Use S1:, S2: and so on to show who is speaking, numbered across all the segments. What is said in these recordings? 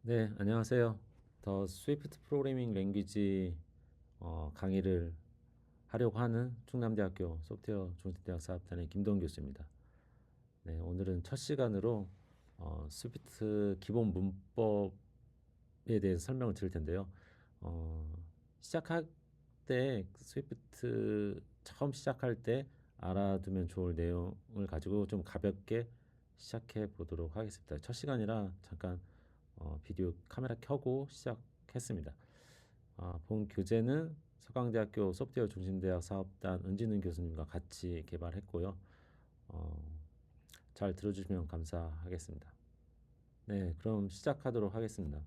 S1: 네, 안녕하세요. 더 스위프트 프로그래밍 랭귀지 강의를 하려고 하는 충남대학교 소프트웨어 중심대학 사업단의 김동 교수입니다. 네, 오늘은 첫 시간으로 스위프트 기본 문법에 대해서 설명을 드릴 텐데요. 어, 시작할 때 스위프트 처음 시작할 때 알아두면 좋을 내용을 가지고 좀 가볍게 시작해 보도록 하겠습니다. 첫 시간이라 잠깐 비디오 카메라 켜고 시작했습니다. 본 교재는 서강대학교 소프트웨어 중심대학 사업단 은진은 교수님과 같이 개발했고요. 어, 잘 들어주시면 감사하겠습니다. 네, 그럼 시작하도록 하겠습니다.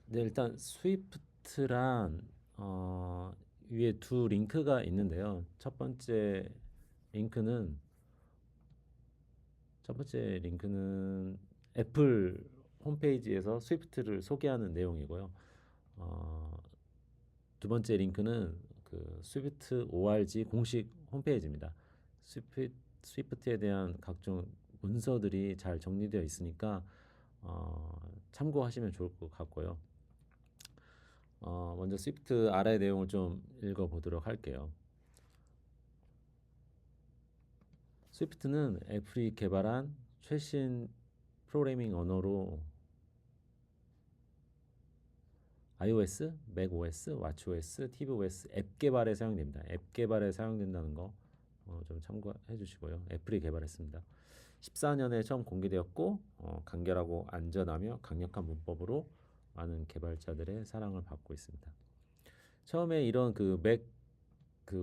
S1: 네, 일단 스위프트란 위에 두 링크가 있는데요. 링크는 첫 번째 링크는 애플 홈페이지에서 스위프트를 소개하는 내용이고요. 어, 두 번째 링크는 그 스위프트 ORG 공식 홈페이지입니다. 스위프트에 대한 각종 문서들이 잘 정리되어 있으니까 참고하시면 좋을 것 같고요. 먼저 스위프트 아래 내용을 좀 읽어보도록 할게요. 스위프트는 애플이 개발한 최신 프로그래밍 언어로 iOS, macOS, watchOS, tvOS 앱 개발에 사용됩니다. 앱 개발에 사용된다는 거 좀 참고해 주시고요. 애플이 개발했습니다. 14년에 처음 공개되었고 간결하고 안전하며 강력한 문법으로 많은 개발자들의 사랑을 받고 있습니다. 처음에 이런 그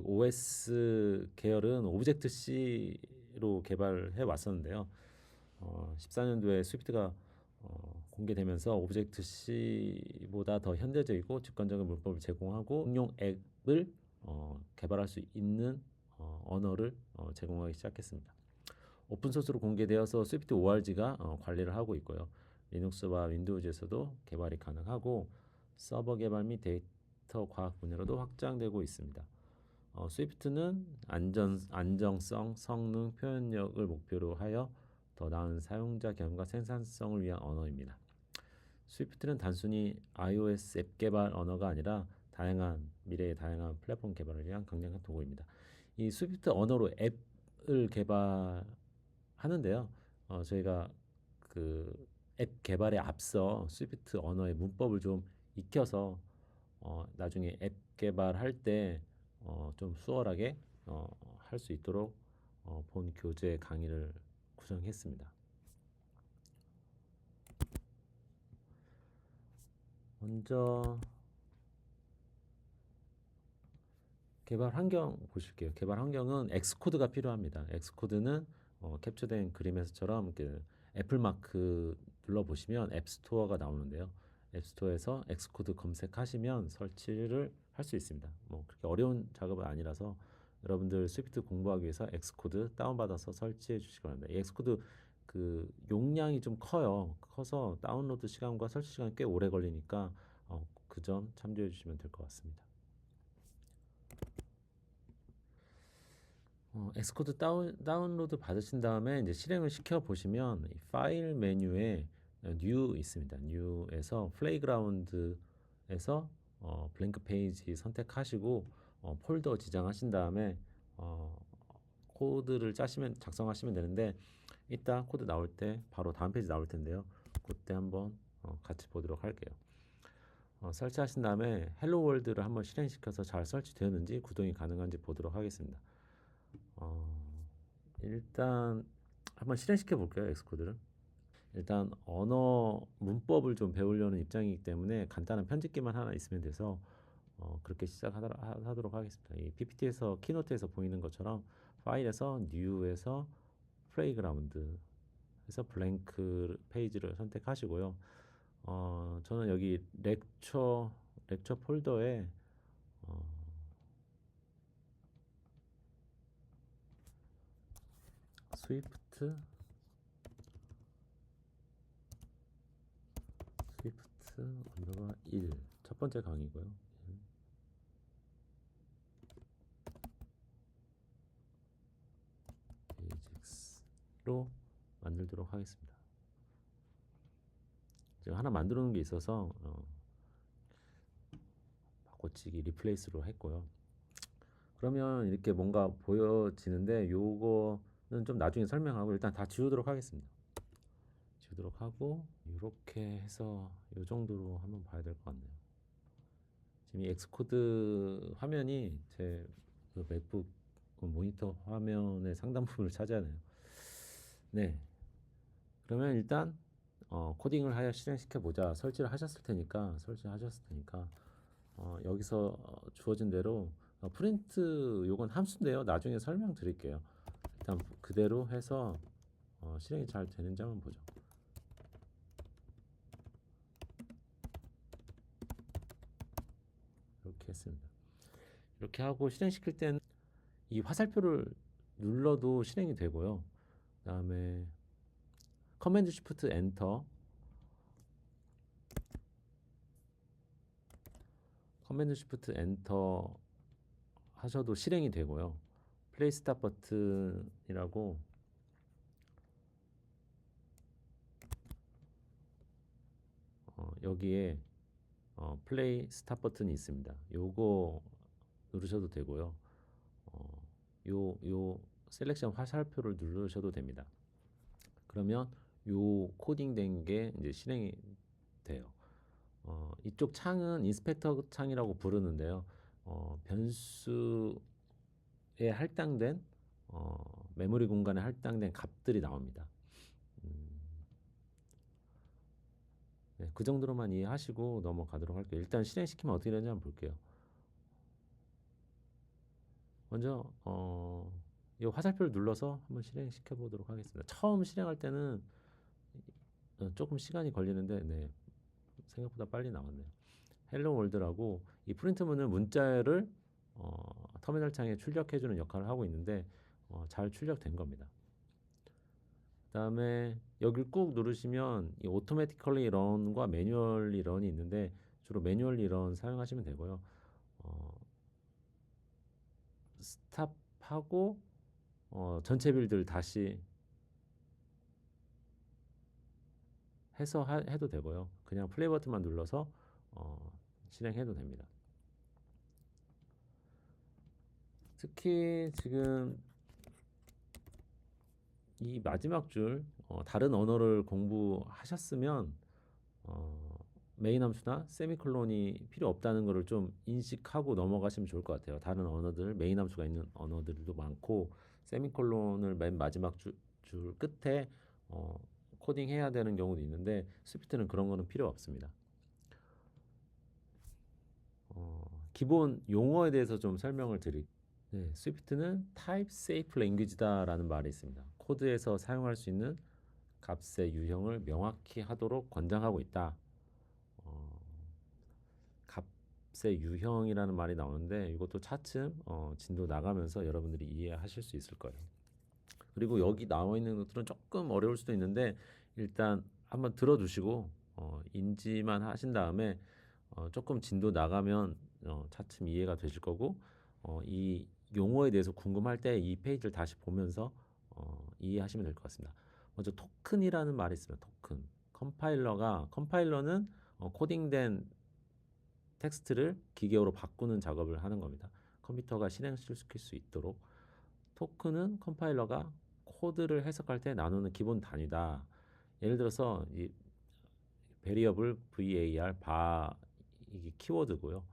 S1: OS 계열은 오브젝트 C로 개발해 왔었는데요. 14년도에 스위프트가 공개되면서 오브젝트 C보다 더 현대적이고 직관적인 문법을 제공하고 응용 앱을 개발할 수 있는 언어를 제공하기 시작했습니다. 오픈소스로 공개되어서 스위프트 ORG가 관리를 하고 있고요. 리눅스와 윈도우즈에서도 개발이 가능하고 서버 개발 및 데이터 과학 분야로도 확장되고 있습니다. 스위프트는 안정성, 성능, 표현력을 목표로 하여 더 나은 사용자 경험과 생산성을 위한 언어입니다. 스위프트는 단순히 iOS 앱 개발 언어가 아니라 미래의 다양한 플랫폼 개발을 위한 강력한 도구입니다. 이 스위프트 언어로 앱을 개발하는데요. 저희가 그 앱 개발에 앞서 스위프트 언어의 문법을 좀 익혀서 나중에 앱 개발할 때 좀 수월하게 할 수 있도록 본 교재 강의를 구성했습니다. 먼저 개발 환경 보실게요. 개발 환경은 엑스코드가 필요합니다. 엑스코드는 캡처된 그림에서처럼 애플 마크 눌러 보시면 앱스토어가 나오는데요. 앱스토어에서 엑스코드 검색하시면 설치를 할 수 있습니다. 뭐 그렇게 어려운 작업은 아니라서 여러분들 스위프트 공부하기 위해서 엑스코드 다운받아서 설치해 주시기 바랍니다. 이 엑스코드 그 용량이 좀 커서 다운로드 시간과 설치 시간이 꽤 오래 걸리니까 그 점 참조해 주시면 될 것 같습니다. 엑스코드 다운로드 받으신 다음에 이제 실행을 시켜 보시면 이 파일 메뉴에 뉴 있습니다. 뉴에서 플레이그라운드에서 블랭크 페이지 선택하시고 폴더 지정하신 다음에 어, 코드를 작성하시면 되는데 이따 코드 나올 때 바로 다음 페이지 나올 텐데요. 그때 한번 같이 보도록 할게요. 설치하신 다음에 헬로 월드를 한번 실행시켜서 잘 설치되었는지 구동이 가능한지 보도록 하겠습니다. 어, 일단 한번 실행시켜 볼게요. 엑스코드를. 일단 언어 문법을 좀 배우려는 입장이기 때문에 간단한 편집기만 하나 있으면 돼서 그렇게 시작하도록 하겠습니다. 이 PPT에서 키노트에서 보이는 것처럼 파일에서 뉴에서 플레이그라운드에서 블랭크 페이지를 선택하시고요. 저는 여기 렉처 폴더에 어, 스위프트 스위프트 언더바 1 첫 번째 강의고요. 베이직스로 만들도록 하겠습니다. 제가 하나 만들어 놓은 게 있어서 바꿔치기 리플레이스로 했고요. 그러면 이렇게 뭔가 보여지는데 요거는 좀 나중에 설명하고 일단 다 지우도록 하겠습니다. 지우도록 하고 이렇게 해서 요 정도로 한번 봐야 될 것 같네요. 지금 이 엑스코드 화면이 제그 맥북 모니터 화면의 상당 부분을 차지하네요. 네, 그러면 일단 코딩을 하여 실행시켜 보자. 설치를 하셨을 테니까 여기서 주어진 대로 프린트 요건 함수인데요. 나중에 설명드릴게요. 일단 그대로 해서 실행이 잘 되는지 한번 보죠. 이렇게 했습니다. 이렇게 하고 실행시킬 때는 이 화살표를 눌러도 실행이 되고요. 그 다음에 커맨드 쉬프트 엔터, 커맨드 쉬프트 엔터 하셔도 실행이 되고요. 플레이 스탑 버튼이라고 여기에 플레이 스탑 버튼이 있습니다. 요거 누르셔도 되고요. 요 셀렉션 화살표를 누르셔도 됩니다. 그러면 요 코딩된 게 이제 실행이 돼요. 이쪽 창은 인스펙터 창이라고 부르는데요. 변수에 할당된 메모리 공간에 할당된 값들이 나옵니다. 네, 그 정도로만 이해하시고 넘어가도록 할게요. 일단 실행시키면 어떻게 되는지 한번 볼게요. 먼저 이 화살표를 눌러서 한번 실행시켜 보도록 하겠습니다. 처음 실행할 때는 조금 시간이 걸리는데 네, 생각보다 빨리 나왔네요. 헬로 월드라고 이 프린트문은 문자를 터미널 창에 출력해주는 역할을 하고 있는데 잘 출력된 겁니다. 그 다음에 여기를 꾹 누르시면 이 automatically run과 manually run이 있는데 주로 manually run 사용하시면 되고요. 스탑하고 전체 빌드를 다시 해서 해도 되고요. 그냥 플레이 버튼만 눌러서 실행해도 됩니다. 특히 지금 이 마지막 줄 다른 언어를 공부하셨으면 메인 함수나 세미콜론이 필요 없다는 것을 좀 인식하고 넘어가시면 좋을 것 같아요. 다른 언어들 메인 함수가 있는 언어들도 많고 세미콜론을 맨 마지막 줄 끝에 코딩해야 되는 경우도 있는데 스위프트는 그런 거는 필요 없습니다. 기본 용어에 대해서 좀 설명을 드릴게요. 네, 스위프트는 Type Safe Language다라는 말이 있습니다. 코드에서 사용할 수 있는 값의 유형을 명확히 하도록 권장하고 있다. 값의 유형이라는 말이 나오는데 이것도 차츰 진도 나가면서 여러분들이 이해하실 수 있을 거예요. 그리고 여기 나와 있는 것들은 조금 어려울 수도 있는데 일단 한번 들어두시고 인지만 하신 다음에 조금 진도 나가면 차츰 이해가 되실 거고 이 용어에 대해서 궁금할 때 이 페이지를 다시 보면서 이해하시면 될 것 같습니다. 먼저 토큰이라는 말이 있어요. 토큰. 컴파일러는 코딩된 텍스트를 기계어로 바꾸는 작업을 하는 겁니다. 컴퓨터가 실행시킬 수 있도록. 토큰은 컴파일러가 코드를 해석할 때 나누는 기본 단위다. 예를 들어서 이 variable var 바 이게 키워드고요.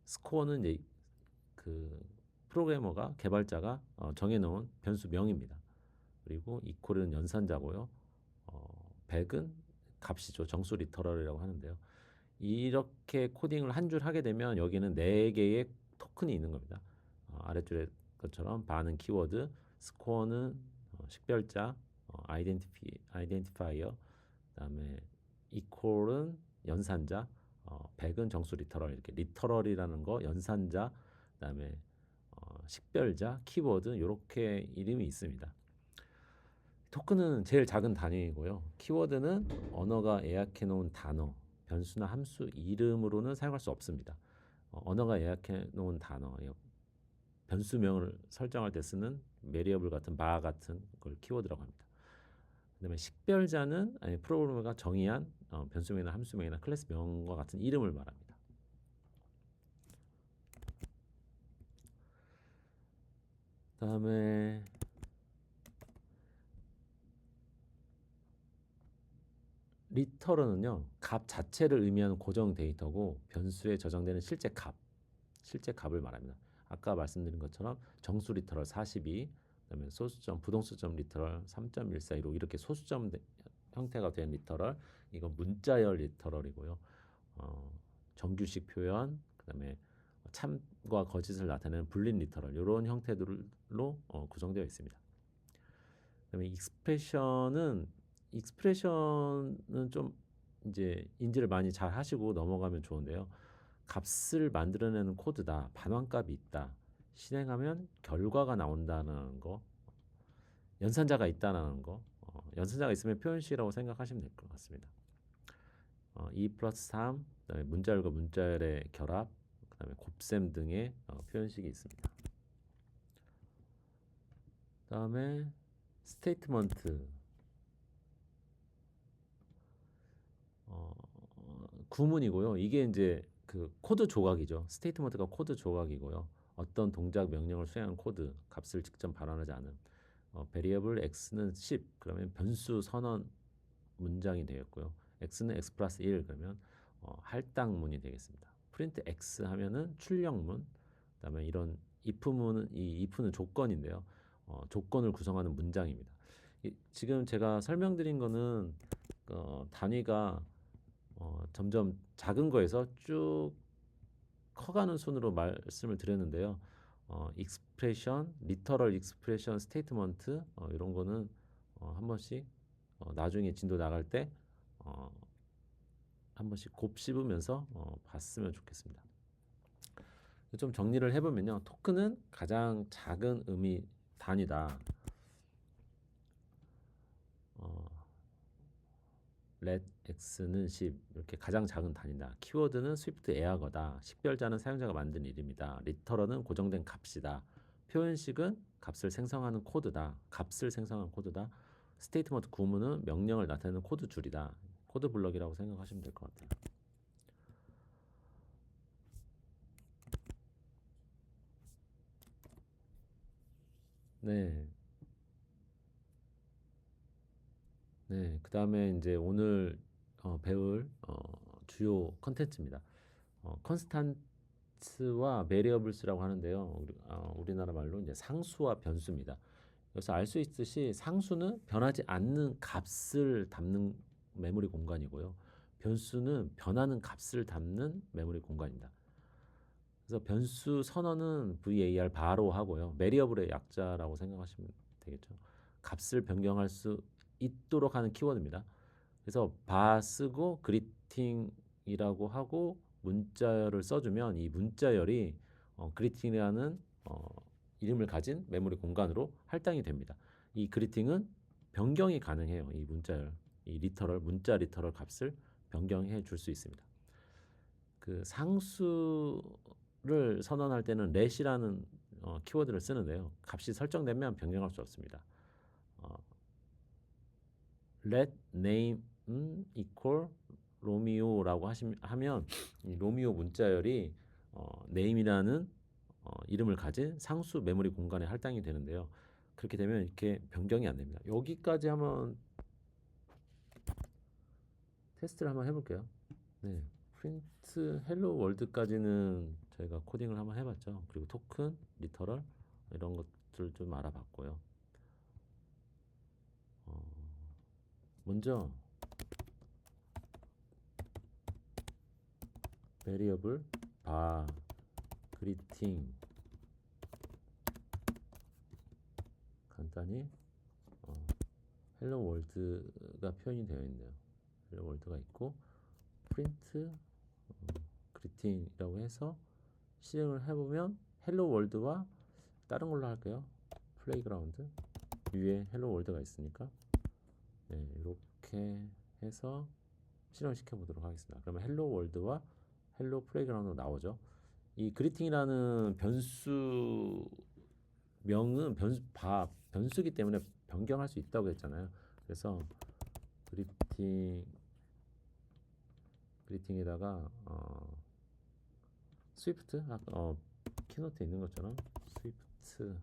S1: 스코어는 이제 그 프로그래머가 개발자가 정해놓은 변수명입니다. 그리고 이퀄은 연산자고요. 백은 값이죠. 정수 리터럴이라고 하는데요. 이렇게 코딩을 한 줄 하게 되면 여기는 4개의 토큰이 있는 겁니다. 아래줄에 것처럼 바는 키워드, 스코어는 식별자, 아이덴티파이어, 그다음에 이퀄은 연산자, 백은 정수 리터럴 이렇게 리터럴이라는 거 연산자, 그다음에 식별자, 키워드 이렇게 이름이 있습니다. 토큰은 제일 작은 단위이고요. 키워드는 언어가 예약해 놓은 단어, 변수나 함수 이름으로는 사용할 수 없습니다. 언어가 예약해 놓은 단어, 변수명을 설정할 때 쓰는 베리어블 같은 바 같은 걸 키워드라고 합니다. 그다음에 식별자는 프로그래머가 정의한 변수명이나 함수명이나 클래스명과 같은 이름을 말합니다. 그다음에 리터럴은요, 값 자체를 의미하는 고정 데이터고 변수에 저장되는 실제 값을 말합니다. 아까 말씀드린 것처럼 정수 리터럴 42, 그다음에 소수점 부동수점 리터럴 3.142로 이렇게 소수점 형태가 된 리터럴, 이건 문자열 리터럴이고요. 정규식 표현, 그다음에 참과 거짓을 나타내는 불린 리터럴 이런 형태들로 구성되어 있습니다. 그다음에 익스프레션은 좀 이제 인지를 많이 잘 하시고 넘어가면 좋은데요. 값을 만들어내는 코드다, 반환값이 있다, 실행하면 결과가 나온다는 거, 연산자가 있다는 거, 연산자가 있으면 표현식이라고 생각하시면 될 것 같습니다. 2 플러스 3, 그다음에 문자열과 문자열의 결합, 그다음에 곱셈 등의 표현식이 있습니다. 그다음에 스테이트먼트, 구문이고요. 이게 이제 그 코드 조각이죠. 스테이트먼트가 코드 조각이고요. 어떤 동작 명령을 수행한 코드, 값을 직접 발언하지 않은 variable x는 10, 그러면 변수 선언 문장이 되겠고요. x는 x 플러스 1, 그러면 할당문이 되겠습니다. 프린트 x 하면은 출력문, 그다음에 이런 if문은, 이 if는 조건인데요. 조건을 구성하는 문장입니다. 지금 제가 설명드린 거는 단위가 점점 작은 거에서 쭉 커가는 순으로 말씀을 드렸는데요. 익스프레션, 리터럴 익스프레션, 스테이트먼트 이런 거는 한 번씩 나중에 진도 나갈 때 한 번씩 곱씹으면서 봤으면 좋겠습니다. 좀 정리를 해보면요. 토큰은 가장 작은 의미 단위다. let x는 10, 이렇게 가장 작은 단위다. 키워드는 스위프트 에어거다. 식별자는 사용자가 만든 이름이다. 리터럴은 고정된 값이다. 표현식은 값을 생성하는 코드다. 스테이트먼트 구문은 명령을 나타내는 코드 줄이다. 코드 블럭이라고 생각하시면 될 것 같아요. 네. 네. 그다음에 이제 오늘 배울 주요 컨텐츠입니다. 컨스탄트와 베리어블스라고 하는데요. 우리나라 말로 이제 상수와 변수입니다. 여기서 알 수 있듯이 상수는 변하지 않는 값을 담는 메모리 공간이고요. 변수는 변하는 값을 담는 메모리 공간입니다. 그래서 변수 선언은 var 바로 하고요. 베리어블의 약자라고 생각하시면 되겠죠. 값을 변경할 수 있도록 하는 키워드입니다. 그래서 바 쓰고 그리팅이라고 하고 문자열을 써주면 이 문자열이 그리팅이라는 이름을 가진 메모리 공간으로 할당이 됩니다. 이 그리팅은 변경이 가능해요. 이 문자열, 이 리터럴, 문자 리터럴 값을 변경해 줄 수 있습니다. 그 상수를 선언할 때는 let이라는 키워드를 쓰는데요. 값이 설정되면 변경할 수 없습니다. let name equal 로미오라고 하면 이 로미오 문자열이 name이라는 이름을 가진 상수 메모리 공간에 할당이 되는데요. 그렇게 되면 이렇게 변경이 안 됩니다. 여기까지 한번 테스트를 한번 해볼게요. 네, 프린트 헬로 월드까지는 저희가 코딩을 한번 해봤죠. 그리고 토큰, 리터럴 이런 것들 좀 알아봤고요. 먼저 variable bar greeting 간단히 헬로 월드가 표현이 되어 있네요. 헬로 월드가 있고 프린트 그리팅이라고 해서 실행을 해보면 헬로 월드와 다른 걸로 할게요. 플레이그라운드 위에 헬로 월드가 있으니까 네, 이렇게 해서 실행을 시켜보도록 하겠습니다. 그러면 헬로 월드와 헬로 플레이그라운드로 나오죠. 이 그리팅이라는 변수 명은 변수기 때문에 변경할 수 있다고 했잖아요. 그래서 그리팅에다가 스위프트 키노트에 있는 것처럼 스위프트라고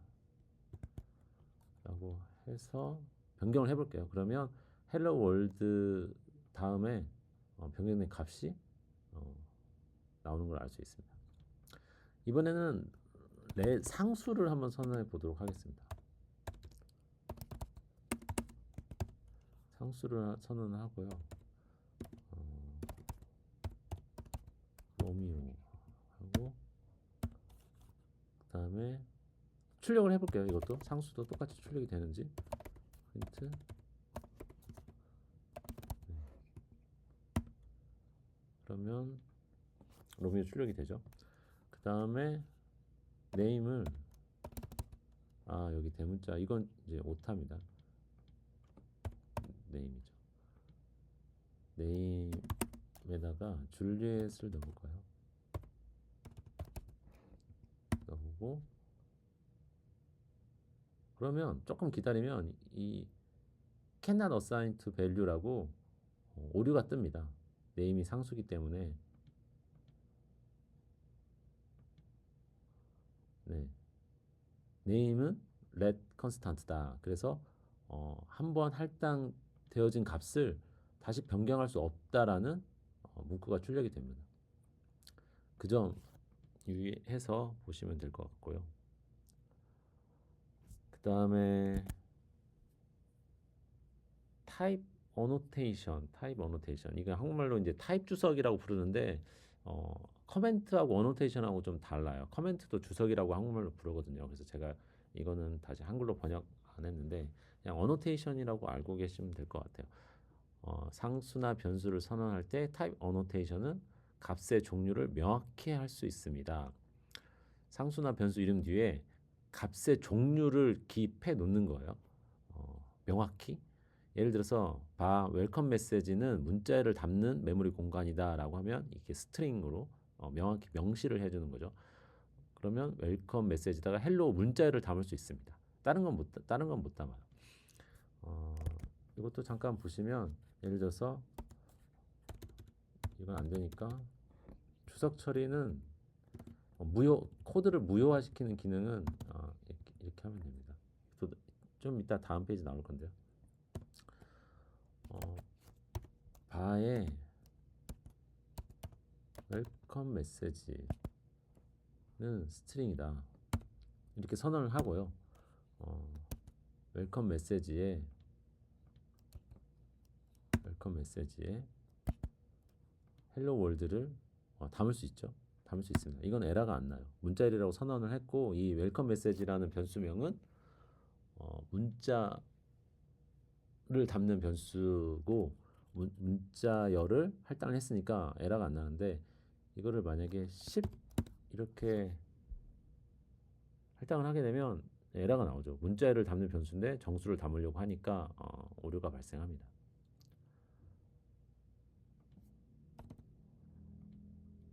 S1: 해서 변경을 해볼게요. 그러면 헬로 월드 다음에 변경된 값이 나오는 걸 알 수 있습니다. 이번에는 상수를 한번 선언해 보도록 하겠습니다. 상수를 선언하고요. 로미오 하고 그 다음에 출력을 해볼게요. 이것도 상수도 똑같이 출력이 되는지 프린트. 그러면 로미오 출력이 되죠. 그 다음에 네임을 여기 대문자 이건 이제 오타입니다. 네임이죠. 네임에다가 줄리엣을 넣어볼까요? 넣어보고 그러면 조금 기다리면 이 cannot assign to value라고 오류가 뜹니다. 네임이 상수기 때문에 네임은 let constant다. 그래서 한번 할당되어진 값을 다시 변경할 수 없다라는 문구가 출력이 됩니다. 그 점 유의해서 보시면 될 것 같고요. 그 다음에 타입 어노테이션 이거 한국말로 이제 타입 주석이라고 부르는데 커멘트하고 어노테이션하고 좀 달라요. 커멘트도 주석이라고 한국말로 부르거든요. 그래서 제가 이거는 다시 한글로 번역 안 했는데 그냥 어노테이션이라고 알고 계시면 될 것 같아요. 상수나 변수를 선언할 때 타입 어노테이션은 값의 종류를 명확히 할 수 있습니다. 상수나 변수 이름 뒤에 값의 종류를 기입해 놓는 거예요. 명확히. 예를 들어서 웰컴 메시지는 문자를 담는 메모리 공간이다라고 하면 이렇게 스트링으로 명확히 명시를 해주는 거죠. 그러면 웰컴 메시지다가 헬로 문자를 담을 수 있습니다. 다른 건 못 담아요. 이것도 잠깐 보시면 예를 들어서 이건 안 되니까 추석 처리는 코드를 무효화시키는 기능은 이렇게 하면 됩니다. 좀 이따 다음 페이지 나올 건데요. 바에 웰컴 메시지는 스트링이다. 이렇게 선언을 하고요. 웰컴 메시지에 헬로 월드를 담을 수 있죠. 담을 수 있습니다. 이건 에러가 안 나요. 문자열이라고 선언을 했고 이 웰컴 메시지라는 변수명은 문자를 담는 변수고 문자열을 할당을 했으니까 에러가 안 나는데 이거를 만약에 10 이렇게 할당을 하게 되면 에러가 나오죠. 문자열을 담는 변수인데 정수를 담으려고 하니까 오류가 발생합니다.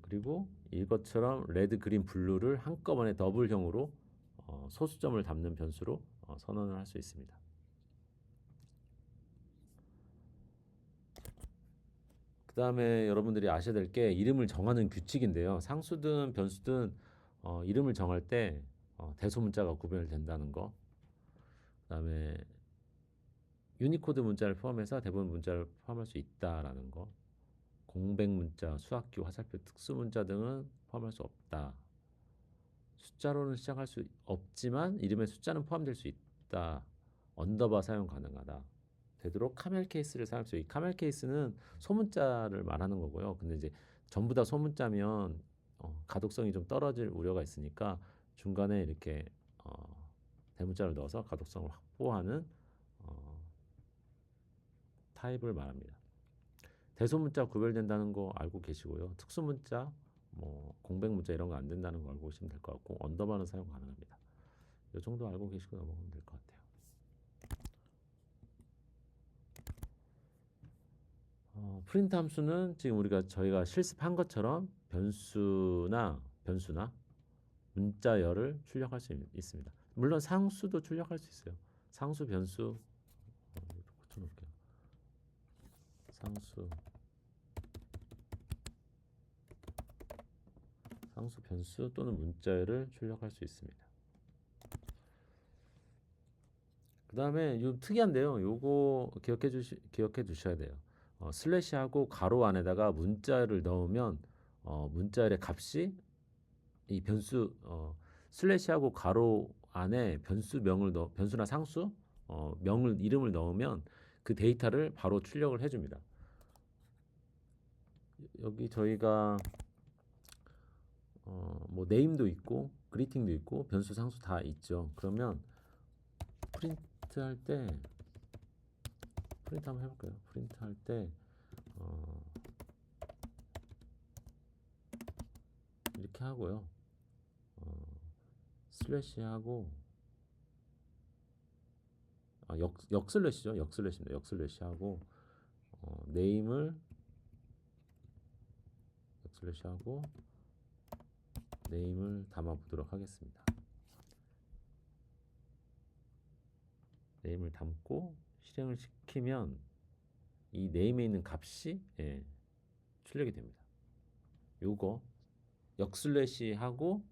S1: 그리고 이것처럼 레드, 그린, 블루를 한꺼번에 더블형으로 소수점을 담는 변수로 선언을 할 수 있습니다. 그 다음에 여러분들이 아셔야 될 게 이름을 정하는 규칙인데요. 상수든 변수든 이름을 정할 때 대소문자가 구별된다는 거. 그 다음에 유니코드 문자를 포함해서 대부분 문자를 포함할 수 있다라는 거. 공백 문자, 수학기, 화살표, 특수 문자 등은 포함할 수 없다. 숫자로는 시작할 수 없지만 이름에 숫자는 포함될 수 있다. 언더바 사용 가능하다. 되도록 카멜 케이스를 사용할 수 있어요. 이 카멜 케이스는 소문자를 말하는 거고요. 근데 이제 전부 다 소문자면 가독성이 좀 떨어질 우려가 있으니까 중간에 이렇게 대문자를 넣어서 가독성을 확보하는 타입을 말합니다. 대소문자 구별된다는 거 알고 계시고요. 특수문자, 공백문자 이런 거 안 된다는 거 알고 계시면 될 것 같고 언더바는 사용 가능합니다. 이 정도 알고 계시고 넘어가면 될 것 같아요. 프린트 함수는 지금 저희가 실습한 것처럼 변수나 문자열을 출력할 수 있습니다. 물론 상수도 출력할 수 있어요. 상수, 변수 고쳐놓을게요. 상수 변수 또는 문자열을 출력할 수 있습니다. 그 다음에 좀 특이한데요. 요거 기억해 두셔야 돼요. 슬래시하고 가로 안에다가 문자열을 넣으면 문자열의 값이 이 변수 슬래시하고 가로 안에 변수나 상수 이름을 넣으면 그 데이터를 바로 출력을 해줍니다. 여기 저희가 뭐 네임도 있고 그리팅도 있고 변수 상수 다 있죠. 그러면 프린트 한번 해볼까요? 프린트 할 때 이렇게 하고요. 슬래시하고 역슬래시죠. 역슬래시입니다. 역슬래시하고 네임을 역슬래시하고 네임을 담아보도록 하겠습니다. 네임을 담고 실행을 시키면 이 네임에 있는 값이 출력이 됩니다. 요거 역슬래시하고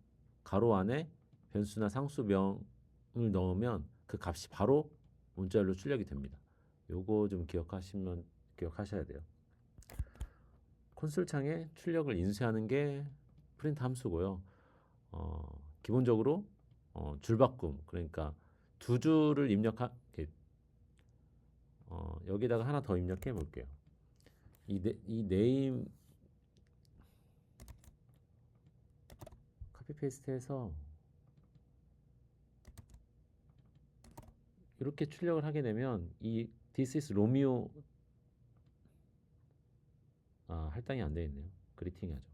S1: 가로 안에 변수나 상수명을 넣으면 그 값이 바로 문자열로 출력이 됩니다. 요거 좀 기억하셔야 돼요. 콘솔 창에 출력을 인쇄하는 게 프린트 함수고요. 기본적으로 줄바꿈, 그러니까 두 줄을 여기다가 하나 더 입력해 볼게요. 이 네임 카피 페이스트해서 이렇게 출력을 하게 되면 이 This is Romeo 할당이 안 되어 있네요. 그리팅이 하죠.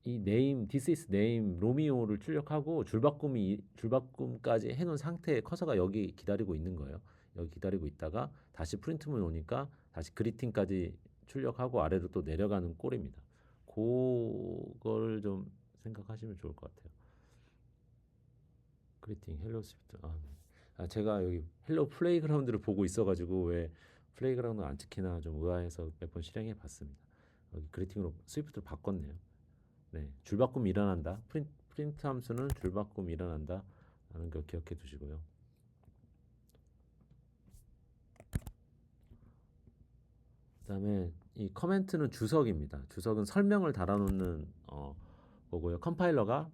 S1: 이 네임 This is name 로미오를 출력하고 줄바꿈까지 해놓은 상태에 커서가 여기 기다리고 있는 거예요. 여기 기다리고 있다가 다시 프린트문 오니까 다시 그리팅까지 출력하고 아래로 또 내려가는 꼴입니다. 그걸 좀 생각하시면 좋을 것 같아요. 그리팅 헬로 스위프트. 제가 여기 헬로 플레이그라운드를 보고 있어가지고 왜 플레이그라운드 안 찍히나 좀 의아해서 몇 번 실행해 봤습니다. 여기 그리팅으로 스위프트를 바꿨네요. 네, 줄바꿈이 일어난다. 프린트 함수는 줄바꿈이 일어난다 라는 걸 기억해 두시고요. 그 다음에 이 커멘트는 주석입니다. 주석은 설명을 달아놓는 거고요. 컴파일러가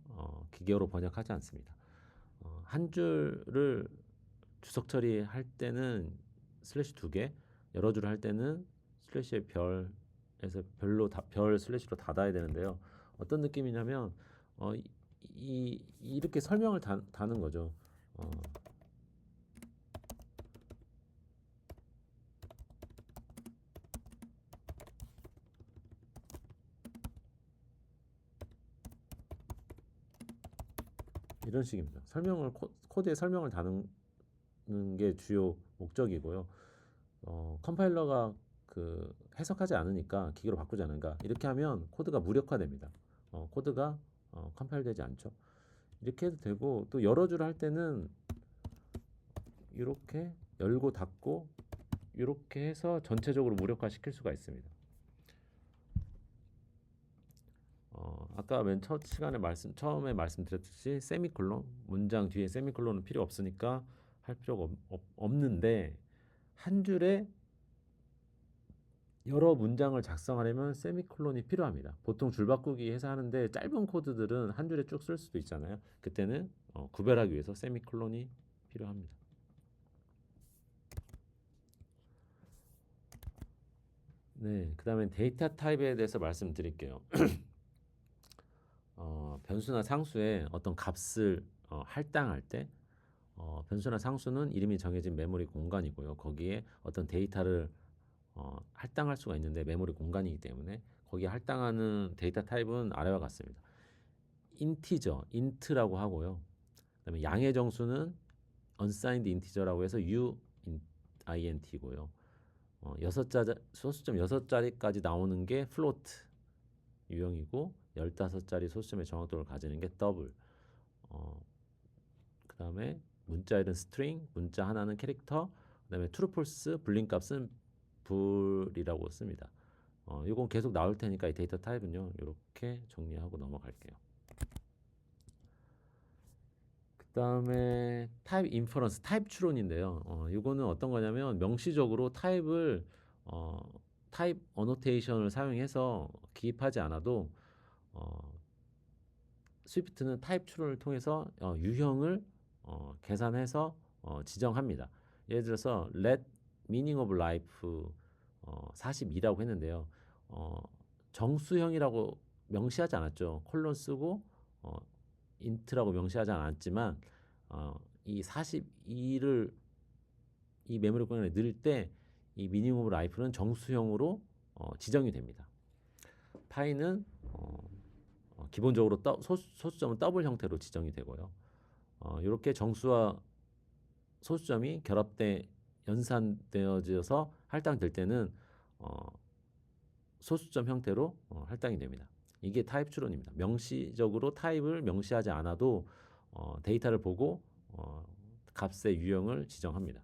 S1: 기계어로 번역하지 않습니다. 한 줄을 주석 처리할 때는 슬래시 2개, 여러 줄을 할 때는 슬래시의 별에서 별 슬래시로 닫아야 되는데요. 어떤 느낌이냐면 이렇게 설명을 다는 거죠. 이런 식입니다. 코드에 설명을 다는 게 주요 목적이고요. 컴파일러가 해석하지 않으니까 기계로 바꾸지 않으니까 이렇게 하면 코드가 무력화됩니다. 코드가 컴파일되지 않죠. 이렇게 해도 되고 또 여러 줄 할 때는 이렇게 열고 닫고 이렇게 해서 전체적으로 무력화 시킬 수가 있습니다. 아까 맨 첫 시간에 처음에 말씀드렸듯이 세미콜론 문장 뒤에 세미콜론은 필요 없으니까 할 필요가 없는데 한 줄에 여러 문장을 작성하려면 세미콜론이 필요합니다. 보통 줄바꾸기 해서 하는데 짧은 코드들은 한 줄에 쭉 쓸 수도 있잖아요. 그때는 구별하기 위해서 세미콜론이 필요합니다. 네, 그 다음에 데이터 타입에 대해서 말씀드릴게요. 변수나 상수에 어떤 값을 할당할 때 변수나 상수는 이름이 정해진 메모리 공간이고요. 거기에 어떤 데이터를 할당할 수가 있는데 메모리 공간이기 때문에 거기에 할당하는 데이터 타입은 아래와 같습니다. 인티저, 인트라고 하고요. 그다음에 양의 정수는 unsigned integer라고 해서 uint고요. 소수점 6자리까지 나오는 게 float 유형이고 15자리 소수점의 정확도를 가지는 게 더블. 그 그다음에 문자 1은 스트링, 문자 하나는 캐릭터, 그다음에 true, false, 불린 값은 불이라고 씁니다. 이건 계속 나올 테니까 이 데이터 타입은요. 이렇게 정리하고 넘어갈게요. 그다음에 타입 인퍼런스, 타입 추론인데요. 이거는 어떤 거냐면 명시적으로 타입을 타입 어노테이션을 사용해서 기입하지 않아도 스위프트는 타입 추론을 통해서 유형을 계산해서 지정합니다. 예를 들어서 let meaning of life 42라고 했는데요. 정수형이라고 명시하지 않았죠. 콜론 쓰고 int라고 명시하지 않았지만 이 42를 이 메모리 공간에 넣을 때 이 meaning of life는 정수형으로 지정이 됩니다. 파이는 기본적으로 소수점은 더블 형태로 지정이 되고요. 이렇게 정수와 소수점이 결합돼 연산되어져서 할당될 때는 소수점 형태로 할당이 됩니다. 이게 타입 추론입니다. 명시적으로 타입을 명시하지 않아도 데이터를 보고 값의 유형을 지정합니다.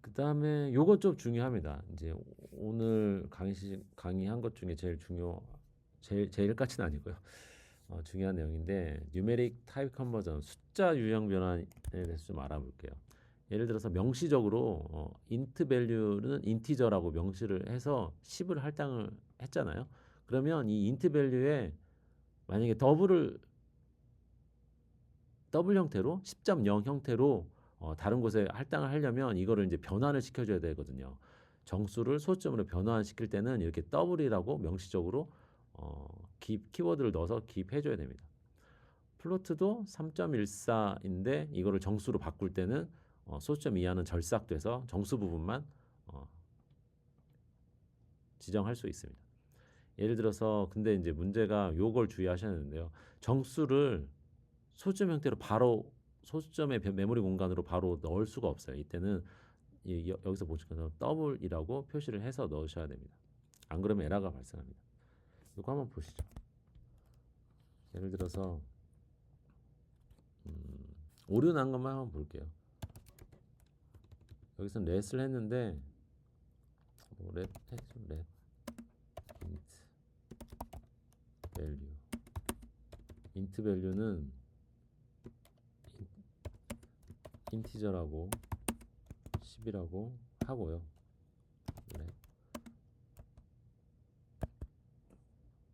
S1: 그 다음에 요거 좀 중요합니다. 이제 오늘 강의한 것 중에 제일까지는 아니고요. 중요한 내용인데 뉴메릭 타입 컨버전, 숫자 유형 변환에 대해서 좀 알아볼게요. 예를 들어서 명시적으로 int value는 인티저라고 명시를 해서 10을 할당을 했잖아요. 그러면 이 int value에 만약에 더블 형태로 10.0 형태로 다른 곳에 할당을 하려면 이거를 이제 변환을 시켜줘야 되거든요. 정수를 소수점으로 변환시킬 때는 이렇게 더블이라고 명시적으로 키워드를 넣어서 기입해줘야 됩니다. 플로트도 3.14인데 이거를 정수로 바꿀 때는 소수점 이하는 절삭돼서 정수 부분만 지정할 수 있습니다. 예를 들어서 근데 이제 문제가 요걸 주의하셔야 되는데요. 정수를 소수점 형태로 바로 소수점의 메모리 공간으로 바로 넣을 수가 없어요. 이때는 여기서 보시면 더블이라고 표시를 해서 넣으셔야 됩니다. 안 그러면 에러가 발생합니다. 이거 한번 보시죠. 예를 들어서 오류 난 것만 한번 볼게요. 여기서 렛을 했는데 렛 int value int value는 인티저라고 10이라고 하고요.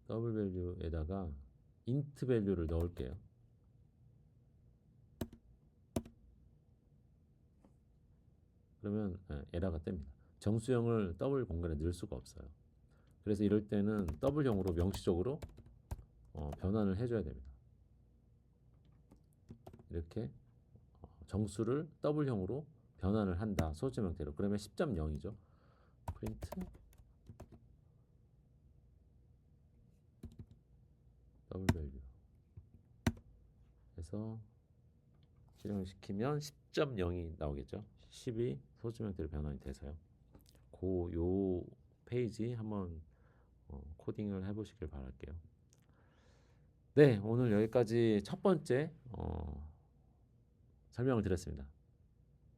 S1: 더블 밸류에다가 int 밸류를 넣을게요. 그러면 에러가 뜹니다. 정수형을 더블 공간에 넣을 수가 없어요. 그래서 이럴 때는 더블형으로 명시적으로 변환을 해줘야 됩니다. 이렇게 정수를 더블형으로 변환을 한다. 소수점 형태로. 그러면 10.0이죠. 프린트 더블 밸류 해서 실행을 시키면 10.0이 나오겠죠. 10이 소수점 형태로 변환이 돼서요. 요 페이지 한번 코딩을 해보시길 바랄게요. 네, 오늘 여기까지 첫 번째 설명을 드렸습니다.